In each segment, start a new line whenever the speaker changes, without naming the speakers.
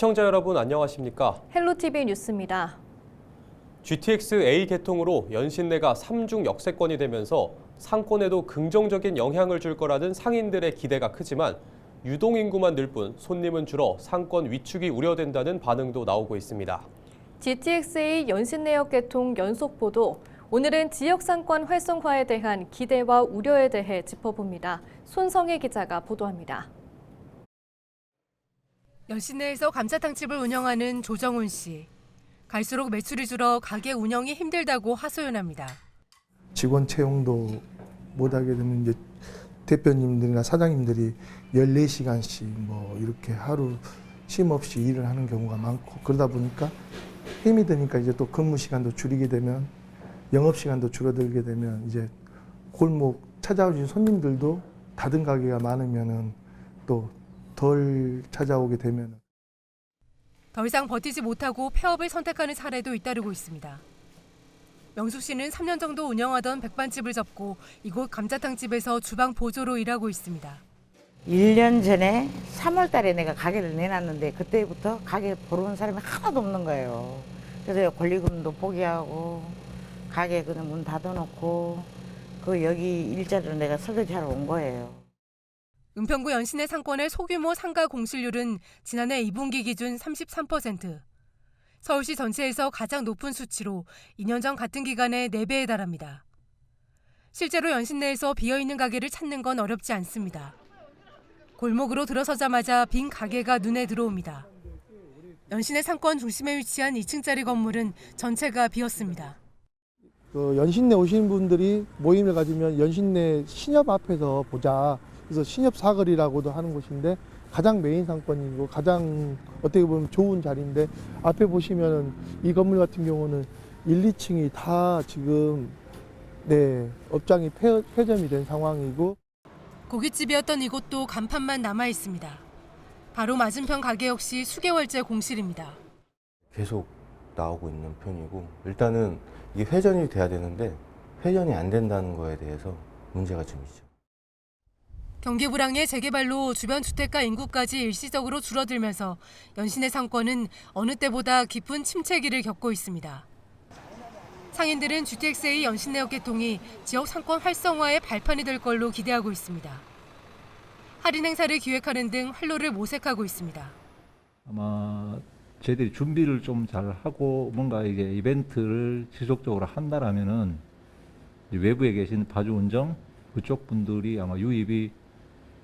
시청자 여러분 안녕하십니까?
헬로티비 뉴스입니다.
GTX A 개통으로 연신내가 3중 역세권이 되면서 상권에도 긍정적인 영향을 줄 거라는 상인들의 기대가 크지만 유동인구만 늘 뿐 손님은 줄어 상권 위축이 우려된다는 반응도 나오고 있습니다.
GTX-A 연신내역 개통 연속 보도, 오늘은 지역 상권 활성화에 대한 기대와 우려에 대해 짚어봅니다. 손성혜 기자가 보도합니다.
연신내에서 감자탕집을 운영하는 조정훈 씨. 갈수록 매출이 줄어 가게 운영이 힘들다고 하소연합니다.
직원 채용도 못하게 되면 이제 대표님들이나 사장님들이 14시간씩 뭐 이렇게 하루 쉼 없이 일을 하는 경우가 많고, 그러다 보니까 힘이 드니까 이제 또 근무 시간도 줄이게 되면, 영업 시간도 줄어들게 되면 이제 골목 찾아오신 손님들도 닫은 가게가 많으면은 또 덜 찾아오게 되면
더 이상 버티지 못하고 폐업을 선택하는 사례도 잇따르고 있습니다. 명숙 씨는 3년 정도 운영하던 백반집을 접고 이곳 감자탕집에서 주방 보조로 일하고 있습니다.
1년 전에 3월 달에 내가 가게를 내놨는데 그때부터 가게 보러 온 사람이 하나도 없는 거예요. 그래서 권리금도 포기하고 가게 그냥 문 닫아놓고 여기 일자리로 내가 설거지하러 온 거예요.
은평구 연신내 상권의 소규모 상가 공실률은 지난해 2분기 기준 33%. 서울시 전체에서 가장 높은 수치로 2년 전 같은 기간의 4배에 달합니다. 실제로 연신내에서 비어있는 가게를 찾는 건 어렵지 않습니다. 골목으로 들어서자마자 빈 가게가 눈에 들어옵니다. 연신내 상권 중심에 위치한 2층짜리 건물은 전체가 비었습니다.
연신내 오시는 분들이 모임을 가지면 연신내 신협 앞에서 보자. 그래서 신협 사거리라고도 하는 곳인데 가장 메인 상권이고 가장 어떻게 보면 좋은 자리인데, 앞에 보시면은 이 건물 같은 경우는 1, 2층이 다 지금 업장이 폐점이 된 상황이고,
고깃집이었던 이곳도 간판만 남아 있습니다. 바로 맞은편 가게 역시 수개월째 공실입니다.
계속 나오고 있는 편이고, 일단은 이게 회전이 돼야 되는데 회전이 안 된다는 거에 대해서 문제가 좀 있죠.
경기 불황의 재개발로 주변 주택가 인구까지 일시적으로 줄어들면서 연신내 상권은 어느 때보다 깊은 침체기를 겪고 있습니다. 상인들은 GTX-A 연신내역 개통이 지역 상권 활성화의 발판이 될 걸로 기대하고 있습니다. 할인 행사를 기획하는 등 활로를 모색하고 있습니다.
아마 저희들이 준비를 좀 잘 하고 뭔가 이게 이벤트를 지속적으로 한다라면은 외부에 계신 바주운정 그쪽 분들이 아마 유입이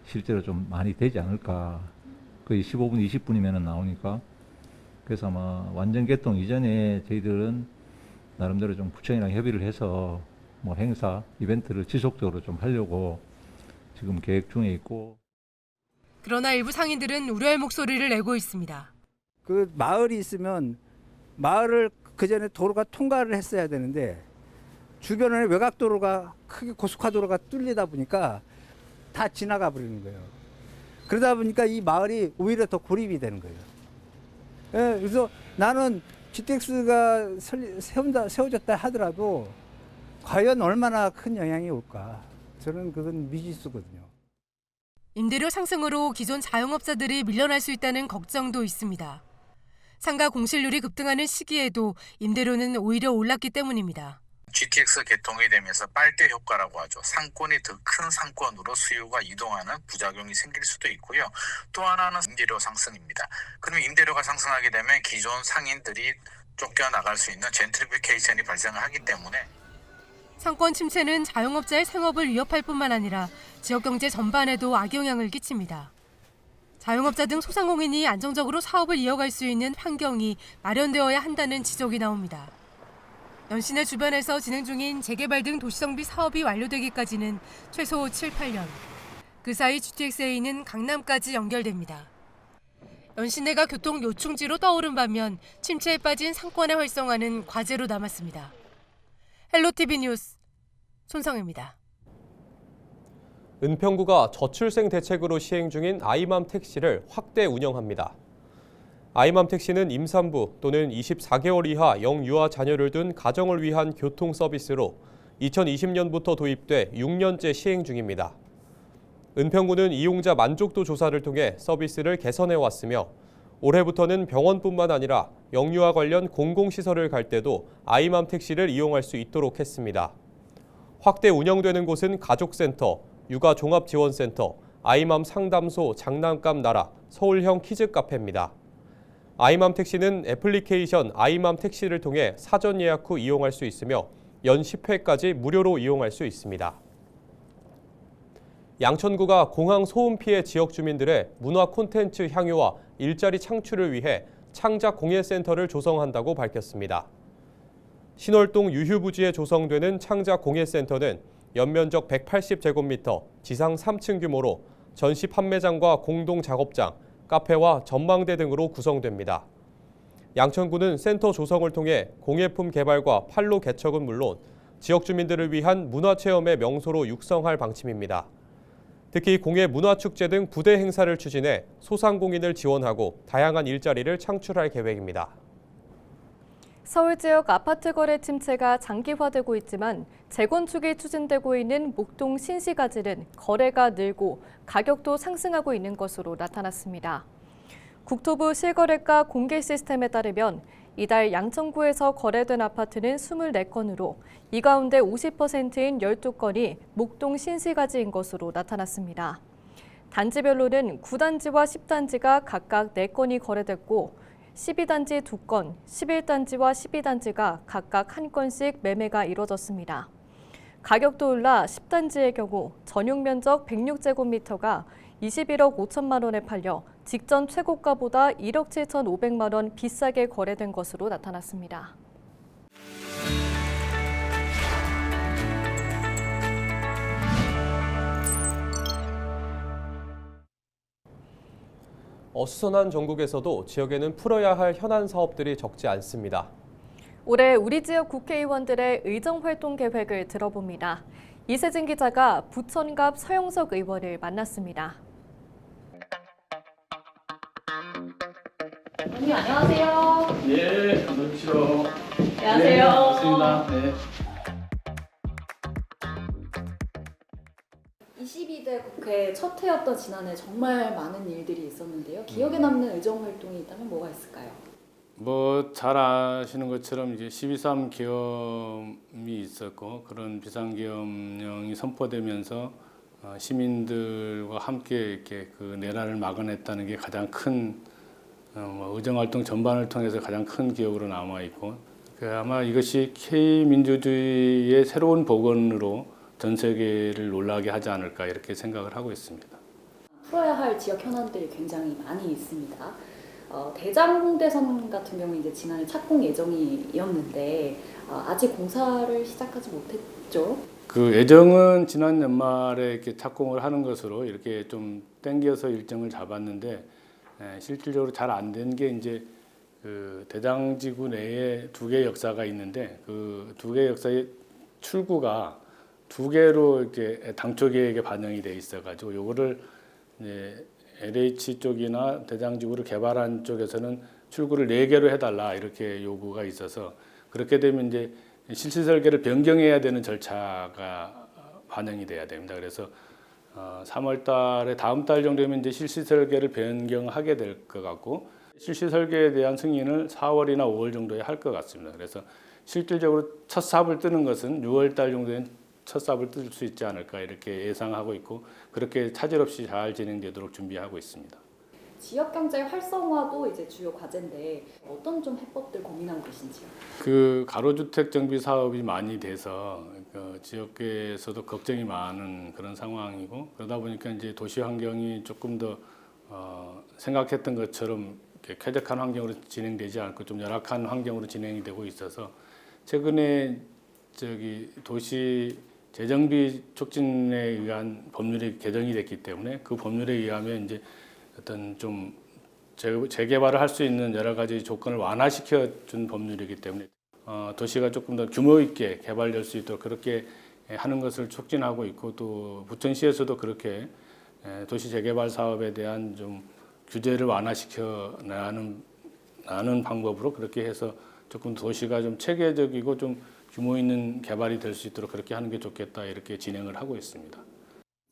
실제로 좀 많이 되지 않을까. 거의 15분, 20분이면 나오니까. 그래서 아마 완전 개통 이전에 저희들은 나름대로 좀 구청이랑 협의를 해서 뭐 행사, 이벤트를 지속적으로 좀 하려고 지금 계획 중에 있고.
그러나 일부 상인들은 우려의 목소리를 내고 있습니다.
그 마을이 있으면 마을을 그 전에 도로가 통과를 했어야 되는데 주변에 외곽도로가 크게 고속화도로가 뚫리다 보니까 다 지나가 버리는 거예요. 그러다 보니까 이 마을이 오히려 더 고립이 되는 거예요. 예, 그래서 나는 GTX가 세워졌다 하더라도 과연 얼마나 큰 영향이 올까? 저는 그건 미지수거든요.
임대료 상승으로 기존 자영업자들이 밀려날 수 있다는 걱정도 있습니다. 상가 공실률이 급등하는 시기에도 임대료는 오히려 올랐기 때문입니다.
GTX 개통이 되면서 빨대 효과라고 하죠. 상권이 더 큰 상권으로 수요가 이동하는 부작용이 생길 수도 있고요. 또 하나는 임대료 상승입니다. 그럼 임대료가 상승하게 되면 기존 상인들이 쫓겨나갈 수 있는 젠트리피케이션이 발생하기 때문에
상권 침체는 자영업자의 생업을 위협할 뿐만 아니라 지역경제 전반에도 악영향을 끼칩니다. 자영업자 등 소상공인이 안정적으로 사업을 이어갈 수 있는 환경이 마련되어야 한다는 지적이 나옵니다. 연신내 주변에서 진행 중인 재개발 등 도시정비 사업이 완료되기까지는 최소 7, 8년. 그 사이 GTX-A는 강남까지 연결됩니다. 연신내가 교통 요충지로 떠오른 반면 침체에 빠진 상권의 활성화는 과제로 남았습니다. 헬로티비 뉴스 손성혜입니다.
은평구가 저출생 대책으로 시행 중인 아이맘 택시를 확대 운영합니다. 아이맘 택시는 임산부 또는 24개월 이하 영유아 자녀를 둔 가정을 위한 교통 서비스로 2020년부터 도입돼 6년째 시행 중입니다. 은평구는 이용자 만족도 조사를 통해 서비스를 개선해 왔으며 올해부터는 병원뿐만 아니라 영유아 관련 공공시설을 갈 때도 아이맘 택시를 이용할 수 있도록 했습니다. 확대 운영되는 곳은 가족센터, 육아종합지원센터, 아이맘 상담소, 장난감 나라, 서울형 키즈카페입니다. 아이맘 택시는 애플리케이션 아이맘 택시를 통해 사전 예약 후 이용할 수 있으며 연 10회까지 무료로 이용할 수 있습니다. 양천구가 공항 소음 피해 지역 주민들의 문화 콘텐츠 향유와 일자리 창출을 위해 창작 공예센터를 조성한다고 밝혔습니다. 신월동 유휴부지에 조성되는 창작 공예센터는 연면적 180제곱미터, 지상 3층 규모로 전시 판매장과 공동 작업장, 카페와 전망대 등으로 구성됩니다. 양천구는 센터 조성을 통해 공예품 개발과 판로 개척은 물론 지역 주민들을 위한 문화체험의 명소로 육성할 방침입니다. 특히 공예 문화축제 등 부대 행사를 추진해 소상공인을 지원하고 다양한 일자리를 창출할 계획입니다.
서울 지역 아파트 거래 침체가 장기화되고 있지만 재건축이 추진되고 있는 목동 신시가지는 거래가 늘고 가격도 상승하고 있는 것으로 나타났습니다. 국토부 실거래가 공개 시스템에 따르면 이달 양천구에서 거래된 아파트는 24건으로 이 가운데 50%인 12건이 목동 신시가지인 것으로 나타났습니다. 단지별로는 9단지와 10단지가 각각 4건이 거래됐고 12단지 2건, 11단지와 12단지가 각각 1건씩 매매가 이뤄졌습니다. 가격도 올라 10단지의 경우 전용 면적 106제곱미터가 21억 5천만 원에 팔려 직전 최고가보다 1억 7,500만 원 비싸게 거래된 것으로 나타났습니다.
어수선한 전국에서도 지역에는 풀어야 할 현안 사업들이 적지 않습니다.
올해 우리 지역 국회의원들의 의정활동 계획을 들어봅니다. 이세진 기자가 부천갑 서영석 의원을 만났습니다.
의원님 안녕하세요.
예, 어서 오십시오.
안녕하세요.
네, 반갑습니다. 네.
22대 국회 첫 해였던 지난해 정말 많은 일들이 있었는데요. 기억에 남는 의정활동이 있다면 뭐가 있을까요?
뭐 잘 아시는 것처럼 이제 12.3 계엄이 있었고 그런 비상계엄령이 선포되면서 시민들과 함께 이렇게 그 내란을 막아냈다는 게 가장 큰 의정활동 전반을 통해서 가장 큰 기억으로 남아 있고 아마 이것이 K민주주의의 새로운 복원으로 전 세계를 놀라게 하지 않을까 이렇게 생각을 하고 있습니다.
풀어야 할 지역 현안들이 굉장히 많이 있습니다. 대장대선 같은 경우 이제 지난해 착공 예정이었는데 아직 공사를 시작하지 못했죠.
그 예정은 지난 연말에 이렇게 착공을 하는 것으로 이렇게 좀 땡겨서 일정을 잡았는데 실질적으로 잘 안 된 게 이제 그 대장지구 내에 2개의 역사가 있는데 그 2개의 역사의 출구가 2개로 이렇게 당초 계획에 반영이 돼 있어가지고 요거를 이제 LH 쪽이나 대장지구를 개발한 쪽에서는 출구를 4개로 해달라 이렇게 요구가 있어서 그렇게 되면 이제 실시 설계를 변경해야 되는 절차가 반영이 돼야 됩니다. 그래서 3월 달에 다음 달 정도면 이제 실시 설계를 변경하게 될 것 같고 실시 설계에 대한 승인을 4월이나 5월 정도에 할 것 같습니다. 그래서 실질적으로 첫 삽을 뜨는 것은 6월 달 정도엔 첫 삽을 뜰 수 있지 않을까 이렇게 예상하고 있고 그렇게 차질 없이 잘 진행되도록 준비하고 있습니다.
지역 경제 활성화도 이제 주요 과제인데 어떤 좀 해법들 고민하고 계신지요?
그 가로주택 정비 사업이 많이 돼서 그 지역에서도 걱정이 많은 그런 상황이고 그러다 보니까 이제 도시 환경이 조금 더 생각했던 것처럼 쾌적한 환경으로 진행되지 않고 좀 열악한 환경으로 진행이 되고 있어서 최근에 도시 재정비 촉진에 의한 법률이 개정이 됐기 때문에 그 법률에 의하면 이제 어떤 좀 재개발을 할 수 있는 여러 가지 조건을 완화시켜 준 법률이기 때문에 도시가 조금 더 규모 있게 개발될 수 있도록 그렇게 하는 것을 촉진하고 있고 또 부천시에서도 그렇게 도시 재개발 사업에 대한 좀 규제를 완화시켜 나가는 방법으로 그렇게 해서 조금 도시가 좀 체계적이고 좀 규모 있는 개발이 될 수 있도록 그렇게 하는 게 좋겠다 이렇게 진행을 하고 있습니다.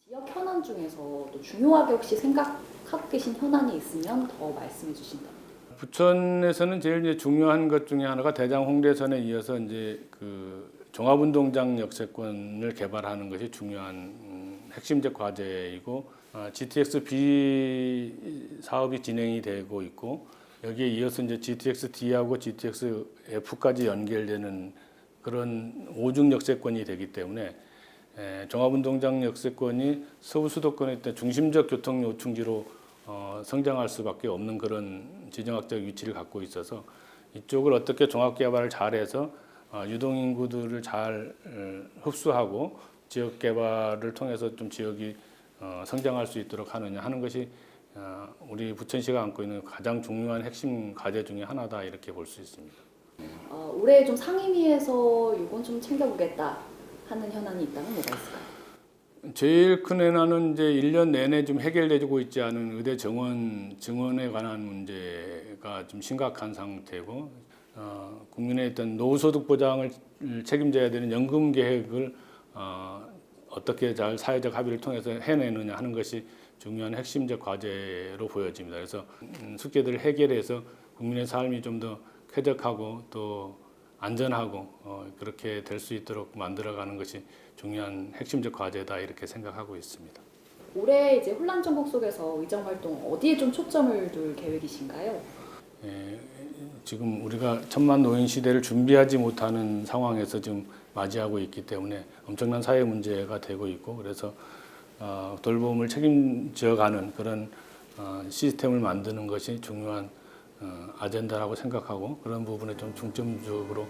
지역 현안 중에서 또 중요하게 혹시 생각하고 계신 현안이 있으면 더 말씀해 주신다면.
부천에서는 제일 이제 중요한 것 중에 하나가 대장 홍대선에 이어서 이제 그 종합운동장 역세권을 개발하는 것이 중요한 핵심적 과제이고, GTX-B 사업이 진행이 되고 있고, 여기에 이어서 이제 GTX-D하고 GTX-F까지 연결되는 그런 5중 역세권이 되기 때문에 종합운동장 역세권이 서울 수도권의 중심적 교통 요충지로 성장할 수밖에 없는 그런 지정학적 위치를 갖고 있어서 이쪽을 어떻게 종합개발을 잘해서 유동인구들을 잘 흡수하고 지역개발을 통해서 좀 지역이 성장할 수 있도록 하느냐 하는 것이 우리 부천시가 안고 있는 가장 중요한 핵심 과제 중에 하나다 이렇게 볼 수 있습니다.
올해 좀 상임위에서 이건 좀 챙겨보겠다 하는 현안이 있다면 뭐가 있을까요?
제일 큰 현안은 이제 1년 내내 좀 해결되고 있지 않은 의대 증원에 관한 문제가 좀 심각한 상태고, 국민의 어떤 노후소득 보장을 책임져야 되는 연금 계획을 어떻게 잘 사회적 합의를 통해서 해내느냐 하는 것이 중요한 핵심적 과제로 보여집니다. 그래서 숙제들을 해결해서 국민의 삶이 좀 더 쾌적하고 또 안전하고 그렇게 될 수 있도록 만들어가는 것이 중요한 핵심적 과제다 이렇게 생각하고 있습니다.
올해 이제 혼란 전국 속에서 의정 활동 어디에 좀 초점을 둘 계획이신가요?
지금 우리가 천만 노인 시대를 준비하지 못하는 상황에서 지금 맞이하고 있기 때문에 엄청난 사회 문제가 되고 있고, 그래서 돌봄을 책임져가는 그런 시스템을 만드는 것이 중요한 아젠다라고 생각하고, 그런 부분에 좀 중점적으로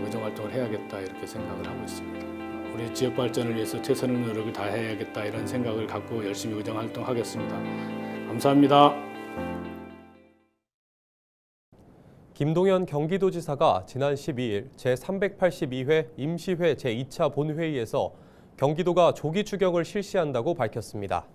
의정 활동을 해야겠다 이렇게 생각을 하고 있습니다. 우리 지역 발전을 위해서 최선의 노력을 다해야겠다 이런 생각을 갖고 열심히 의정 활동하겠습니다. 감사합니다.
김동연 경기도지사가 지난 12일 제382회 임시회 제2차 본회의에서 경기도가 조기 추경을 실시한다고 밝혔습니다.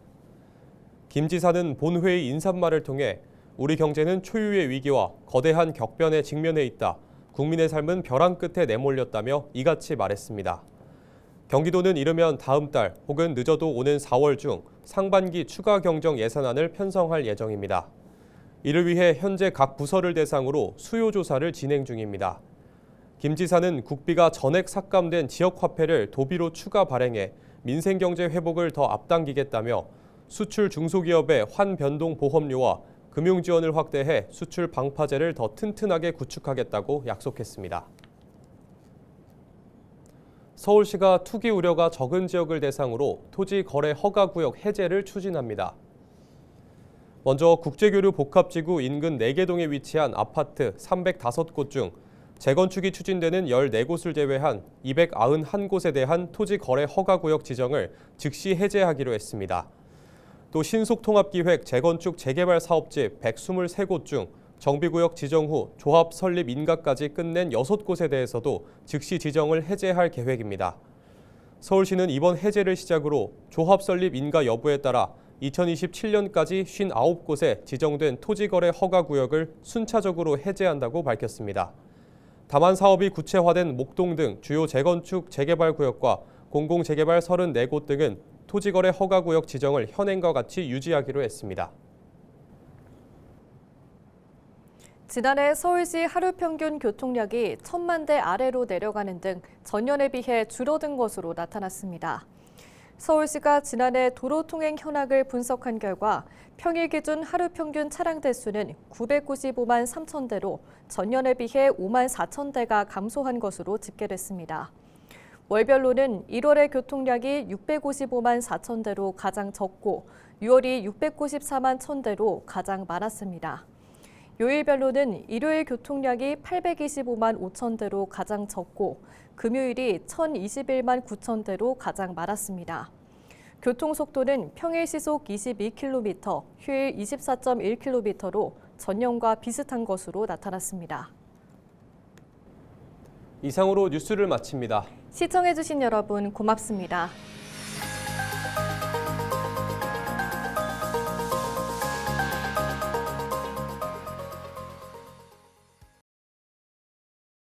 김 지사는 본회의 인사말을 통해 우리 경제는 초유의 위기와 거대한 격변에 직면해 있다. 국민의 삶은 벼랑 끝에 내몰렸다며 이같이 말했습니다. 경기도는 이르면 다음 달 혹은 늦어도 오는 4월 중 상반기 추가 경정 예산안을 편성할 예정입니다. 이를 위해 현재 각 부서를 대상으로 수요 조사를 진행 중입니다. 김 지사는 국비가 전액 삭감된 지역화폐를 도비로 추가 발행해 민생경제 회복을 더 앞당기겠다며 수출 중소기업의 환변동 보험료와 금융지원을 확대해 수출 방파제를 더 튼튼하게 구축하겠다고 약속했습니다. 서울시가 투기 우려가 적은 지역을 대상으로 토지 거래 허가 구역 해제를 추진합니다. 먼저 국제교류 복합지구 인근 4개 동에 위치한 아파트 305곳 중 재건축이 추진되는 14곳을 제외한 291곳에 대한 토지 거래 허가 구역 지정을 즉시 해제하기로 했습니다. 또 신속통합기획 재건축 재개발 사업지 123곳 중 정비구역 지정 후 조합 설립 인가까지 끝낸 6곳에 대해서도 즉시 지정을 해제할 계획입니다. 서울시는 이번 해제를 시작으로 조합 설립 인가 여부에 따라 2027년까지 59곳에 지정된 토지거래 허가구역을 순차적으로 해제한다고 밝혔습니다. 다만 사업이 구체화된 목동 등 주요 재건축 재개발 구역과 공공재개발 34곳 등은 토지거래 허가구역 지정을 현행과 같이 유지하기로 했습니다.
지난해 서울시 하루 평균 교통량이 1,000만 대 아래로 내려가는 등 전년에 비해 줄어든 것으로 나타났습니다. 서울시가 지난해 도로 통행 현황을 분석한 결과 평일 기준 하루 평균 차량 대수는 995만 3천 대로 전년에 비해 5만 4천 대가 감소한 것으로 집계됐습니다. 월별로는 1월의 교통량이 655만 4천 대로 가장 적고 6월이 694만 1천 대로 가장 많았습니다. 요일별로는 일요일 교통량이 825만 5천 대로 가장 적고 금요일이 1,021만 9천 대로 가장 많았습니다. 교통속도는 평일 시속 22km, 휴일 24.1km로 전년과 비슷한 것으로 나타났습니다.
이상으로 뉴스를 마칩니다.
시청해주신 여러분 고맙습니다.